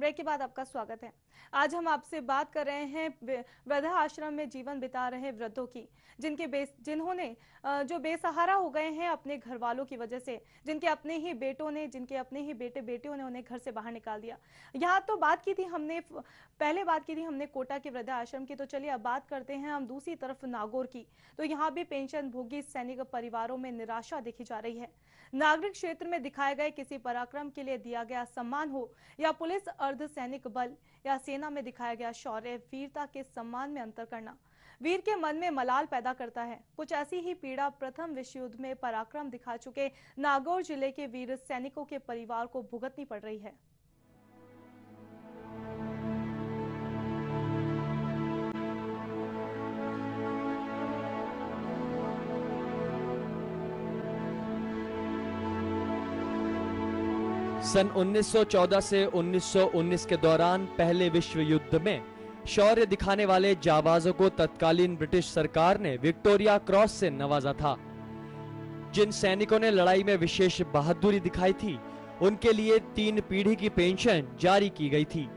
Break के बाद आपका स्वागत है। आज हम आपसे बात कर रहे हैं वृद्धा आश्रम में जीवन बिता रहे वृद्धों की, जिन्होंने जो बेसहारा हो गए हैं अपने घर वालों की वजह से, जिनके अपने ही बेटे बेटियों ने उन्हें घर से बाहर निकाल दिया। यहाँ तो पहले बात की थी हमने कोटा के वृद्धा आश्रम की, तो चलिए अब बात करते हैं हम दूसरी तरफ नागौर की। तो यहाँ भी पेंशन भोगी सैनिक परिवारों में निराशा देखी जा रही है। नागरिक क्षेत्र में दिखाए गए किसी पराक्रम के लिए दिया गया सम्मान हो या पुलिस, अर्धसैनिक बल या सेना में दिखाया गया शौर्य, वीरता के सम्मान में अंतर करना वीर के मन में मलाल पैदा करता है। कुछ ऐसी ही पीड़ा प्रथम विश्व युद्ध में पराक्रम दिखा चुके नागौर जिले के वीर सैनिकों के परिवार को भुगतनी पड़ रही है। सन 1914 से 1919 के दौरान पहले विश्व युद्ध में शौर्य दिखाने वाले जाबाजों को तत्कालीन ब्रिटिश सरकार ने विक्टोरिया क्रॉस से नवाजा था। जिन सैनिकों ने लड़ाई में विशेष बहादुरी दिखाई थी, उनके लिए 3 पीढ़ी की पेंशन जारी की गई थी।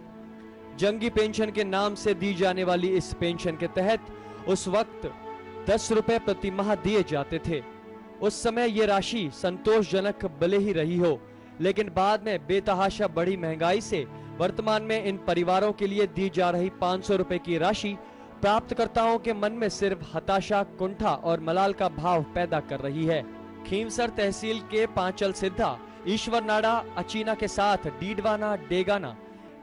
जंगी पेंशन के नाम से दी जाने वाली इस पेंशन के तहत उस वक्त 10 रुपए प्रति माह दिए जाते थे। उस समय ये राशि संतोषजनक भले ही रही हो, लेकिन बाद में बेतहाशा बढ़ी महंगाई से वर्तमान में इन परिवारों के लिए दी जा रही 500 रुपए की राशि प्राप्तकर्ताओं के मन में सिर्फ हताशा, कुंठा और मलाल का भाव पैदा कर रही है। खींवसर तहसील के पांचल सिद्धा, ईश्वर नाड़ा, अचीना के साथ डीडवाना, डेगाना,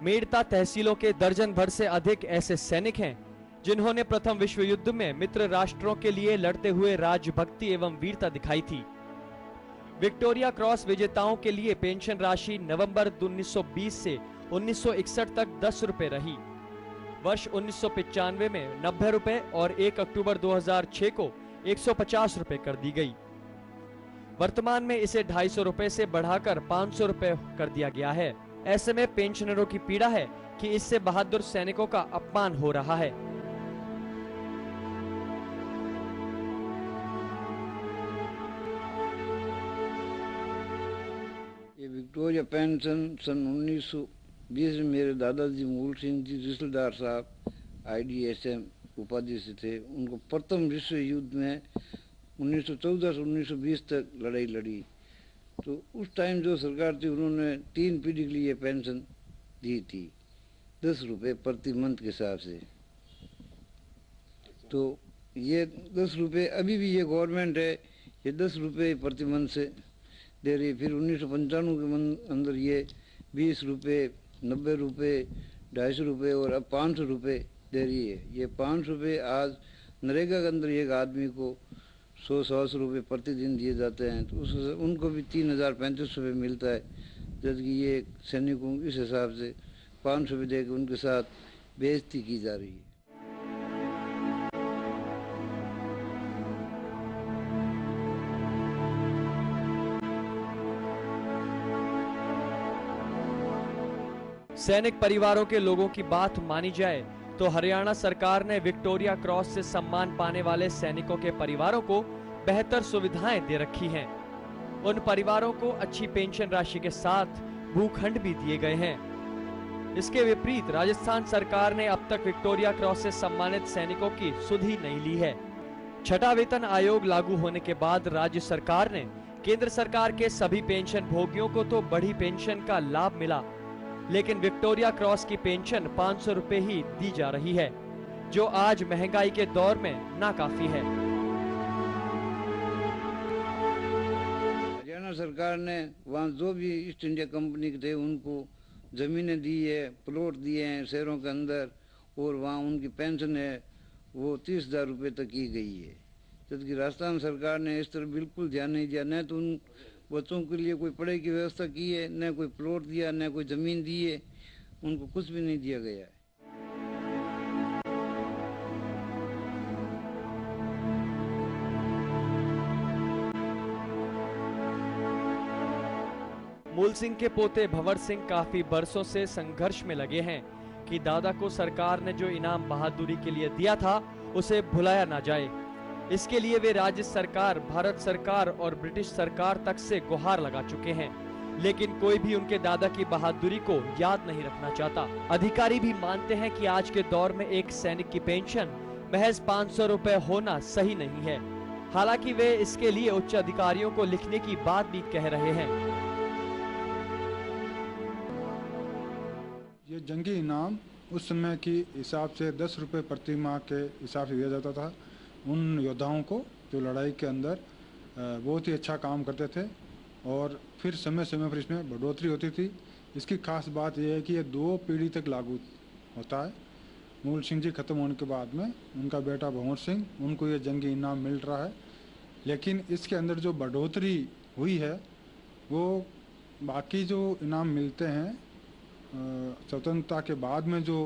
मेड़ता तहसीलों के दर्जन भर से अधिक ऐसे सैनिक हैं जिन्होंने प्रथम विश्व युद्ध में मित्र राष्ट्रों के लिए लड़ते हुए राजभक्ति एवं वीरता दिखाई थी। विक्टोरिया क्रॉस विजेताओं के लिए पेंशन राशि नवंबर 1920 से 1961 तक 10 रुपए रही। वर्ष 1995 में 90 रुपए और 1 अक्टूबर 2006 को 150 रुपए कर दी गई। वर्तमान में इसे 250 रुपए से बढ़ाकर 500 रुपए कर दिया गया है। ऐसे में पेंशनरों की पीड़ा है कि इससे बहादुर सैनिकों का अपमान हो रहा है। विक्टोरिया पेंशन सन 1920 में मेरे दादाजी मूल सिंह जी रिसलदार साहब IDSM उपाधि से थे। उनको प्रथम विश्व युद्ध में 1914 से 1920 तक लड़ाई लड़ी। तो उस टाइम जो सरकार थी उन्होंने 3 पीढ़ी के लिए पेंशन दी थी 10 रुपये प्रति मंथ के हिसाब से। तो ये 10 रुपये अभी भी ये गवर्नमेंट है, ये 10 रुपये प्रति मंथ से दे रही। फिर 1995 के अंदर ये 20 रुपये, 90 रुपये, 250 रुपये और अब 500 रुपये दे रही है। ये 500 रुपये आज नरेगा के अंदर एक आदमी को 100-150 रुपये प्रतिदिन दिए जाते हैं, तो उनको भी 3035 रुपये मिलता है। जबकि ये सैनिकों इस हिसाब से 500 रुपये दे के उनके साथ बेइज्जती की जा रही है। सैनिक परिवारों के लोगों की बात मानी जाए तो हरियाणा सरकार ने विक्टोरिया क्रॉस से सम्मान पाने वाले सैनिकों के परिवारों को बेहतर सुविधाएं दे रखी हैं। उन परिवारों को अच्छी पेंशन राशि के साथ भूखंड भी दिए गए हैं। इसके विपरीत राजस्थान सरकार ने अब तक विक्टोरिया क्रॉस से सम्मानित सैनिकों की सुध ही नहीं ली है। छठा वेतन आयोग लागू होने के बाद राज्य सरकार ने केंद्र सरकार के सभी पेंशन भोगियों को तो बढ़ी पेंशन का लाभ मिला, लेकिन विक्टोरिया क्रॉस की पेंशन 500 रुपए ही दी जा रही है, जो आज महंगाई के दौर में नाकाफी है। हरियाणा सरकार ने वहाँ जो भी ईस्ट इंडिया कंपनी के थे उनको जमीनें दी है, प्लॉट दिए हैं शहरों के अंदर, और वहाँ उनकी पेंशन है वो 30,000 रुपये तक की गई है। जबकि राजस्थान सरकार ने इस तरफ बिल्कुल ध्यान नहीं दिया। न तो उन बच्चों के लिए कोई पढ़ाई की व्यवस्था की है, न कोई प्लॉट दिया, न कोई जमीन दी है, उनको कुछ भी नहीं दिया गया है। मूल सिंह के पोते भंवर सिंह काफी बरसों से संघर्ष में लगे हैं कि दादा को सरकार ने जो इनाम बहादुरी के लिए दिया था उसे भुलाया ना जाए। इसके लिए वे राज्य सरकार, भारत सरकार और ब्रिटिश सरकार तक से गुहार लगा चुके हैं, लेकिन कोई भी उनके दादा की बहादुरी को याद नहीं रखना चाहता। अधिकारी भी मानते हैं कि आज के दौर में एक सैनिक की पेंशन महज 500 रुपए होना सही नहीं है। हालांकि वे इसके लिए उच्च अधिकारियों को लिखने की बात भी कह रहे हैं। ये जंगी इनाम उस समय की हिसाब से 10 रुपये प्रति माह के हिसाब से दिया जाता था उन योद्धाओं को जो लड़ाई के अंदर बहुत ही अच्छा काम करते थे, और फिर समय समय पर इसमें बढ़ोतरी होती थी। इसकी खास बात यह है कि ये 2 पीढ़ी तक लागू होता है। मूल सिंह जी खत्म होने के बाद में उनका बेटा भंवर सिंह, उनको ये जंगी इनाम मिल रहा है। लेकिन इसके अंदर जो बढ़ोतरी हुई है वो बाकी जो इनाम मिलते हैं स्वतंत्रता के बाद में जो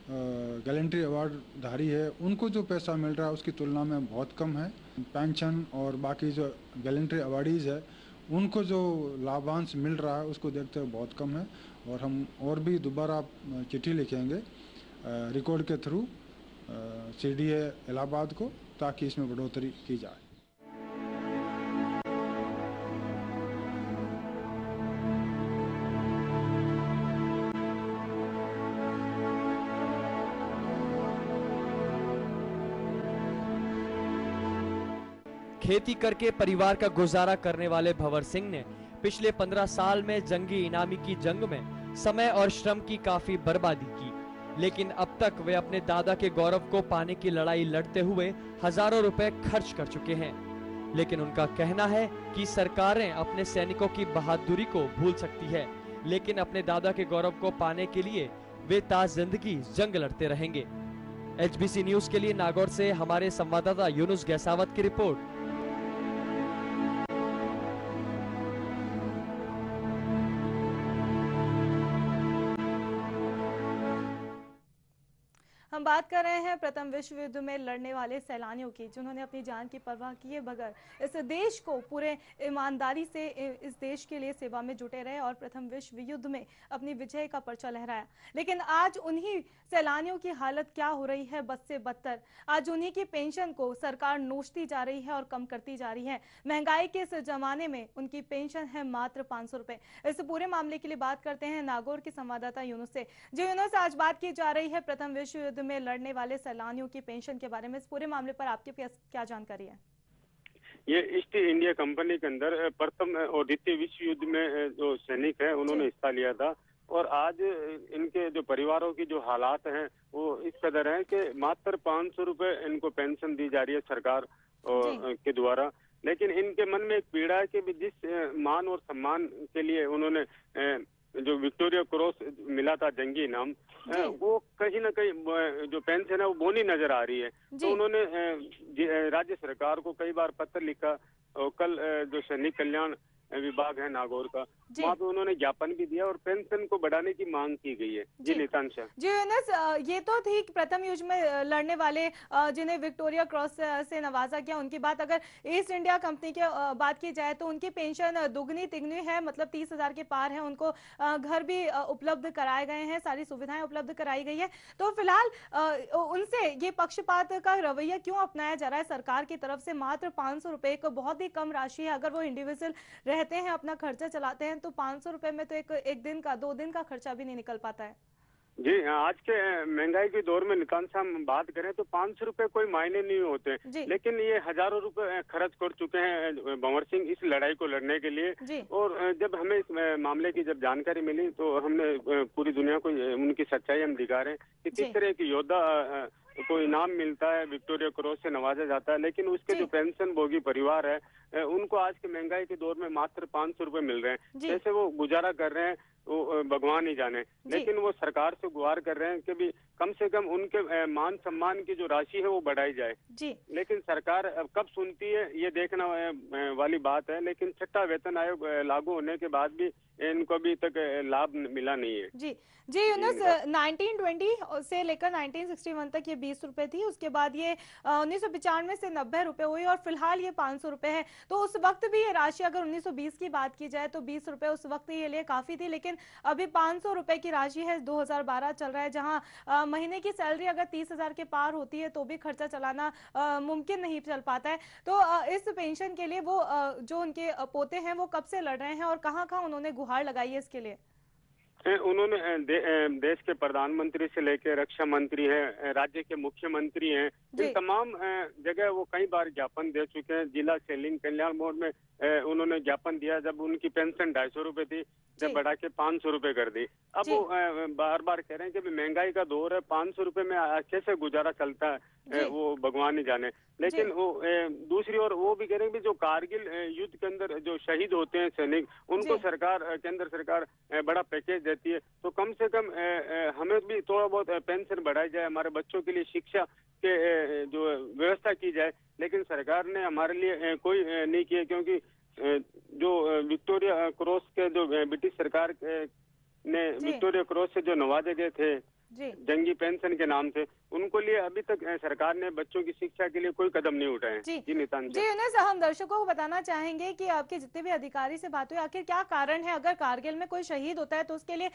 गैलेंट्री अवार्ड धारी है उनको जो पैसा मिल रहा है उसकी तुलना में बहुत कम है। पेंशन और बाकी जो गैलेंट्री अवार्डीज़ है उनको जो लाभांश मिल रहा है उसको देखते हुए बहुत कम है। और हम और भी दोबारा चिट्ठी लिखेंगे रिकॉर्ड के थ्रू CDA इलाहाबाद को, ताकि इसमें बढ़ोतरी की जाए। खेती करके परिवार का गुजारा करने वाले भंवर सिंह ने पिछले 15 साल में जंगी इनामी की जंग में समय और श्रम की काफी बर्बादी की, लेकिन अब तक वे अपने दादा के गौरव को पाने की लड़ाई लड़ते हुए हजारों रुपए खर्च कर चुके हैं। लेकिन उनका कहना है कि सरकारें अपने सैनिकों की बहादुरी को भूल सकती है, लेकिन अपने दादा के गौरव को पाने के लिए वे ताज़िंदगी जंग लड़ते रहेंगे। HBC न्यूज के लिए नागौर से हमारे संवाददाता यूनुस गैसावत की रिपोर्ट। हम बात कर रहे हैं प्रथम विश्व युद्ध में लड़ने वाले सैलानियों की, जिन्होंने अपनी जान की परवाह किए बगैर इस देश को पूरे ईमानदारी से इस देश के लिए सेवा में जुटे रहे और प्रथम विश्व युद्ध में अपनी विजय का परचा लहराया। लेकिन आज उन्हीं सैलानियों की हालत क्या हो रही है, बद से बदतर। आज उन्हीं की पेंशन को सरकार नोचती जा रही है और कम करती जा रही है। महंगाई के इस जमाने में उनकी पेंशन है मात्र 500 रुपए। इस पूरे मामले के लिए बात करते हैं नागौर के संवाददाता यूनुस से। जी यूनुस, आज बात की जा रही है प्रथम विश्व युद्ध में लड़ने वाले सैलानियों की पेंशन के बारे में। इस पूरे मामले पर आपके पास क्या जानकारी है? ये ईस्ट इंडिया कंपनी के अंदर प्रथम और द्वितीय विश्व युद्ध में जो सैनिक है उन्होंने हिस्सा लिया था, और आज इनके जो परिवारों की जो हालात हैं वो इस कदर है कि मात्र 500 रुपए इनको पेंशन दी जा रही है सरकार के द्वारा। लेकिन इनके मन में एक पीड़ा है कि जिस मान और सम्मान के लिए उन्होंने जो विक्टोरिया क्रॉस मिला था जंगी इनाम, वो कहीं ना कहीं जो पेंशन है वो बोनी नजर आ रही है। तो उन्होंने राज्य सरकार को कई बार पत्र लिखा, और कल जो सैनिक कल्याण विभाग है नागौर का, वहाँ पे उन्होंने ज्ञापन भी दिया और पेंशन को बढ़ाने की मांग की गई है। जी नितांशा। जी यूनुस, ये तो थी प्रथम युद्ध में लड़ने वाले जिन्हें विक्टोरिया क्रॉस से नवाजा गया, उनकी बात। अगर ईस्ट इंडिया कंपनी की बात की जाए तो उनकी पेंशन दुगनी तिगनी है, मतलब 30,000 के पार है। उनको घर भी उपलब्ध कराए गए हैं, सारी सुविधाएं उपलब्ध कराई गई है। तो फिलहाल उनसे ये पक्षपात का रवैया क्यों अपनाया जा रहा है सरकार की तरफ से? मात्र 500 रुपए एक बहुत ही कम राशि है। अगर वो इंडिविजुअल रहते हैं, अपना खर्चा चलाते हैं, तो 500 रुपए में तो एक दिन का 2 दिन का खर्चा भी नहीं निकल पाता है। जी, आज के महंगाई के दौर में नितांशा हम बात करें तो 500 रुपए कोई मायने नहीं होते, लेकिन ये हजारों रुपए खर्च कर चुके हैं भंवर सिंह इस लड़ाई को लड़ने के लिए। और जब हमें इस मामले की जब जानकारी मिली तो हमने पूरी दुनिया को उनकी सच्चाई हम दिखा रहे हैं कि किस तरह की योद्धा को इनाम मिलता है, विक्टोरिया क्रॉस से नवाजा जाता है, लेकिन उसके जो पेंशन भोगी परिवार है उनको आज के महंगाई के दौर में मात्र 500 रुपए मिल रहे हैं। जैसे वो गुजारा कर रहे हैं वो भगवान ही जाने, लेकिन वो सरकार से गुहार कर रहे हैं कि भी कम से कम उनके मान सम्मान की जो राशि है वो बढ़ाई जाए। लेकिन सरकार अब कब सुनती है ये देखना वाली बात है। लेकिन छठा वेतन आयोग लागू होने के बाद भी इनको अभी तक लाभ मिला नहीं है। जी यूनुस, 1920 से लेकर 1961 तक ये 20 रुपए थी, उसके बाद ये 1995 से 90 रुपए हुई और फिलहाल ये 500 रुपए है। तो उस वक्त भी ये राशि अगर 1920 की बात की जाए तो 20 रुपए उस वक्त ये लिए काफी थी, लेकिन अभी 500 रुपए की राशि है। 2012 चल रहा है, जहां महीने की सैलरी अगर 30,000 के पार होती है तो भी खर्चा चलाना मुमकिन नहीं चल पाता है। तो इस पेंशन के लिए वो जो उनके पोते हैं वो कब से लड़ रहे हैं और कहां-कहां उन्होंने गुहार लगाई है इसके लिए? उन्होंने देश के प्रधानमंत्री से लेकर रक्षा मंत्री हैं, राज्य के मुख्यमंत्री हैं, इन तमाम जगह वो कई बार ज्ञापन दे चुके हैं। जिला सैनिक कल्याण बोर्ड में उन्होंने ज्ञापन दिया जब उनकी पेंशन 250 रुपए थी, जब बढ़ा के 500 रुपए कर दी। अब वो बार बार कह रहे हैं कि महंगाई का दौर है, 500 रुपए में कैसे गुजारा चलता है वो भगवान ही जाने। लेकिन वो दूसरी ओर वो भी कह रहे हैं कि जो कारगिल युद्ध के अंदर जो शहीद होते हैं सैनिक, उनको सरकार, केंद्र सरकार बड़ा पैकेज देती है, तो कम से कम हमें भी थोड़ा बहुत पेंशन बढ़ाई जाए, हमारे बच्चों के लिए शिक्षा के जो व्यवस्था की जाए। लेकिन सरकार ने हमारे लिए कोई नहीं किया, क्योंकि जो विक्टोरिया क्रॉस के जो ब्रिटिश सरकार ने विक्टोरिया क्रॉस से जो नवाजे गए थे जंगी पेंशन के नाम से, उनको लिए अभी तक सरकार ने बच्चों की शिक्षा के लिए कोई कदम नहीं उठाए। जी नितान जी यूनुस, हम दर्शकों को बताना चाहेंगे कि आपके जितने भी अधिकारी से बात हुई, आखिर क्या कारण है? अगर कारगिल में कोई शहीद होता है तो उसके लिए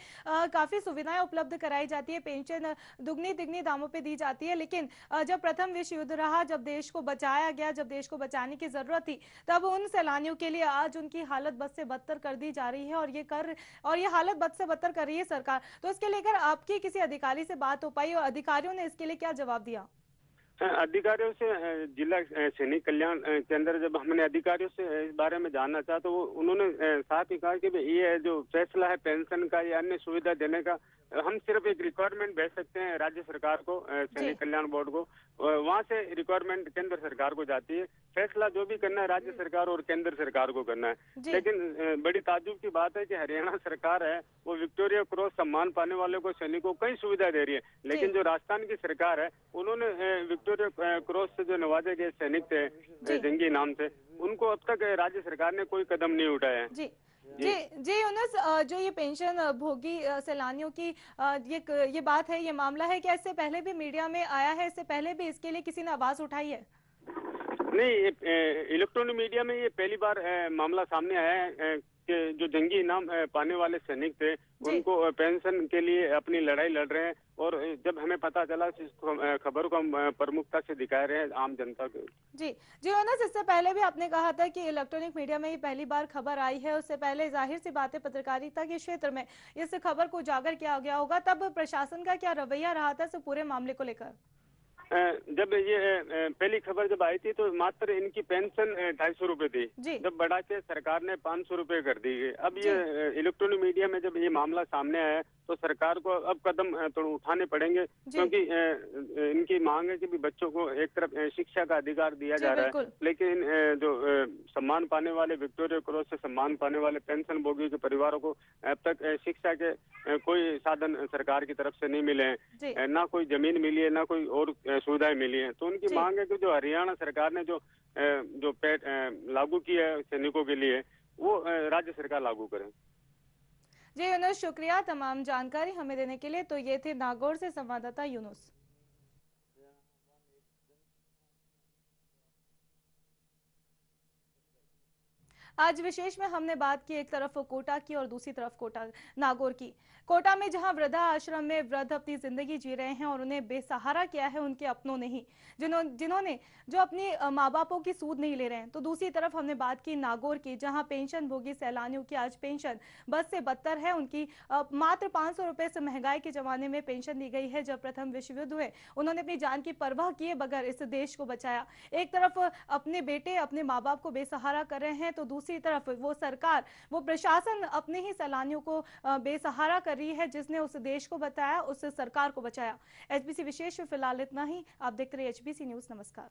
काफी सुविधाएं उपलब्ध कराई जाती है, पेंशन दुगनी तिगनी दामों पे दी जाती है, लेकिन जब प्रथम विश्व युद्ध रहा, जब देश को बचाया गया, जब देश को बचाने की जरूरत थी, तब उन सैलानियों के लिए आज उनकी हालत बद से बदतर कर दी जा रही है और ये हालत बद से बदतर कर रही है सरकार। तो इसके लेकर आपकी किसी अधिकारी से बात हो पाई और अधिकारियों ने इसके लिए क्या जवाब दिया? अधिकारियों से जिला सैनिक कल्याण के अंदर जब हमने अधिकारियों से इस बारे में जानना चाहा तो उन्होंने साफ ही कहा कि ये जो फैसला है पेंशन का या अन्य सुविधा देने का, हम सिर्फ एक रिक्वायरमेंट भेज सकते हैं राज्य सरकार को, सैनिक कल्याण बोर्ड को, वहां से रिक्वायरमेंट केंद्र सरकार को जाती है। फैसला जो भी करना है राज्य सरकार और केंद्र सरकार को करना है। लेकिन बड़ी ताज्जुब की बात है कि हरियाणा सरकार है वो विक्टोरिया क्रॉस सम्मान पाने वाले को, सैनिकों को कई सुविधा दे रही है, लेकिन जो राजस्थान की सरकार है उन्होंने विक्टोरिया क्रॉस से जो नवाजे गए सैनिक थे जंगी नाम से, उनको अब तक राज्य सरकार ने कोई कदम नहीं उठाया है। जी यूनुस, जो ये पेंशन भोगी सैलानियों की ये बात है, ये मामला है, क्या इससे पहले भी मीडिया में आया है? इससे पहले भी इसके लिए किसी ने आवाज उठाई है? नहीं, इलेक्ट्रॉनिक मीडिया में ये पहली बार मामला सामने आया है कि जो जंगी इनाम पाने वाले सैनिक थे उनको पेंशन के लिए अपनी लड़ाई लड़ रहे हैं, और जब हमें पता चला इस खबर को हम प्रमुखता से दिखा रहे हैं आम जनता को। जी यूनुस, इससे पहले भी आपने कहा था कि इलेक्ट्रॉनिक मीडिया में ये पहली बार खबर आई है, उससे पहले जाहिर सी बात है पत्रकारिता के क्षेत्र में इस खबर को उजागर किया गया होगा, तब प्रशासन का क्या रवैया रहा था इस पूरे मामले को लेकर? जब ये पहली खबर जब आई थी तो मात्र इनकी पेंशन 250 रुपए थी, जब बढ़ा के सरकार ने 500 रुपए कर दी। अब ये इलेक्ट्रॉनिक मीडिया में जब ये मामला सामने आया तो सरकार को अब कदम थोड़ा उठाने पड़ेंगे, क्योंकि इनकी मांग है कि भी बच्चों को एक तरफ शिक्षा का अधिकार दिया जा रहा है, लेकिन जो सम्मान पाने वाले, विक्टोरिया क्रॉस से सम्मान पाने वाले पेंशन भोगी के परिवारों को अब तक शिक्षा के कोई साधन सरकार की तरफ से नहीं मिले हैं, ना कोई जमीन मिली है, ना कोई और सुविधाएं मिली है। तो उनकी मांग है कि जो हरियाणा सरकार ने जो लागू किया है सैनिकों के लिए, वो राज्य सरकार लागू करे। जी यूनुस, शुक्रिया तमाम जानकारी हमें देने के लिए। तो ये थे नागौर से संवाददाता यूनुस। आज विशेष में हमने बात की एक तरफ कोटा की और दूसरी तरफ नागौर की। कोटा में जहां वृद्धा आश्रम में वृद्ध अपनी जिंदगी जी रहे हैं और उन्हें बेसहारा किया है उनके अपनों ने ही, जिन्होंने जो अपनी माँ बापों की सूद नहीं ले रहे हैं। तो दूसरी तरफ हमने बात की नागौर की, जहां पेंशन भोगी सैलानियों की आज पेंशन बद से बदतर है। उनकी मात्र 500 रुपए से महंगाई के जमाने में पेंशन दी गई है। जब प्रथम विश्व युद्ध हुए उन्होंने अपनी जान की परवाह किए बगैर इस देश को बचाया। एक तरफ अपने बेटे अपने माँ बाप को बेसहारा कर रहे हैं, तो दूसरी तरफ वो सरकार, वो प्रशासन अपने ही सैलानियों को बेसहारा कर रही है। जिसने उस देश को बचाया, उस सरकार को बचाया। एचबीसी विशेष फिलहाल इतना ही। आप देखते रहिए एचबीसी न्यूज। नमस्कार।